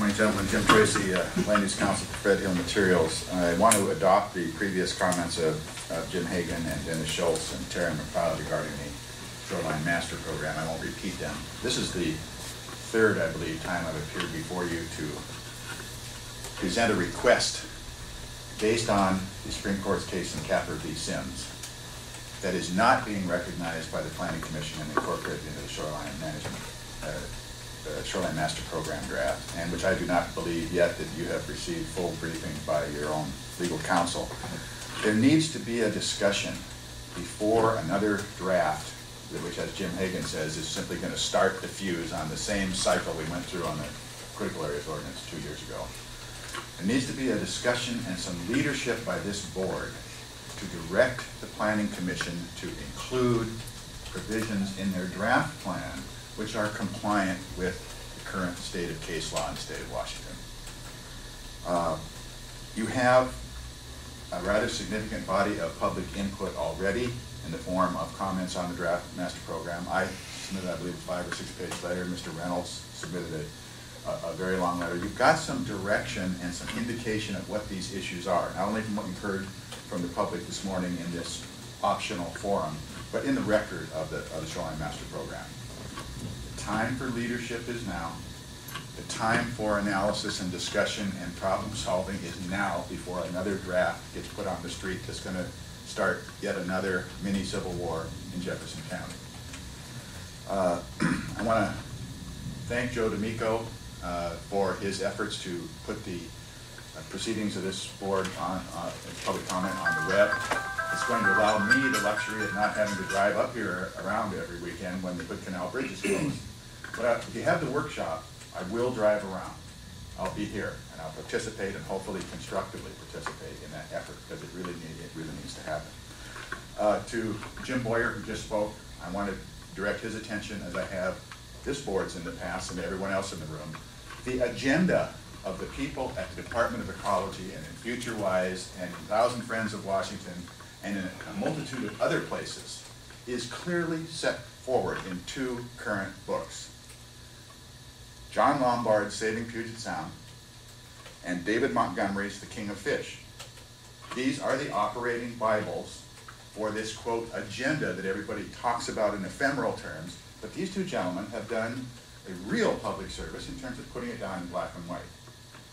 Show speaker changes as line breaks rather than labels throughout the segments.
Morning, gentlemen. Jim Tracy, Land Use Council for Fred Hill Materials. I want to adopt the previous comments of Jim Hagan and Dennis Schultz and Terry McLeod regarding the Shoreline Master Program. I won't repeat them. This is the third, I believe, time I've appeared before you to present a request based on the Supreme Court's case in Capper v. Sims that is not being recognized by the Planning Commission and incorporated into the Shoreline Management Shoreline Master Program draft, and which I do not believe yet that you have received full briefing by your own legal counsel. There needs to be a discussion before another draft, which, as Jim Hagan says, is simply going to start the fuse on the same cycle we went through on the Critical Areas Ordinance 2 years ago. There needs to be a discussion and some leadership by this board to direct the Planning Commission to include provisions in their draft plan which are compliant with the current state of case law in the state of Washington. You have a rather significant body of public input already in the form of comments on the draft master program. I submitted, I believe, a 5 or 6 page letter. Mr. Reynolds submitted a very long letter. You've got some direction and some indication of what these issues are, not only from what you've heard from the public this morning in this optional forum, but in the record of the Shoreline Master Program. The time for leadership is now. The time for analysis and discussion and problem solving is now, before another draft gets put on the street that's going to start yet another mini civil war in Jefferson County. I want to thank Joe D'Amico for his efforts to put the proceedings of this board on public comment on the web. It's going to allow me the luxury of not having to drive up here around every weekend when the Hood Canal Bridge is closed. But if you have the workshop, I will drive around. I'll be here and I'll participate and hopefully constructively participate in that effort, because it really needs to happen. To Jim Boyer, who just spoke, I want to direct his attention, as I have this board's in the past and everyone else in the room, the agenda of the people at the Department of Ecology and in FutureWise and in 1,000 Friends of Washington and in a multitude of other places is clearly set forward in 2 current books. John Lombard's Saving Puget Sound and David Montgomery's The King of Fish. These are the operating Bibles for this, quote, agenda that everybody talks about in ephemeral terms, but these 2 gentlemen have done a real public service in terms of putting it down in black and white.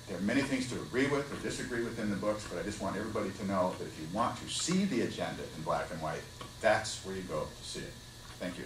There are many things to agree with or disagree with in the books, but I just want everybody to know that if you want to see the agenda in black and white, that's where you go to see it. Thank you.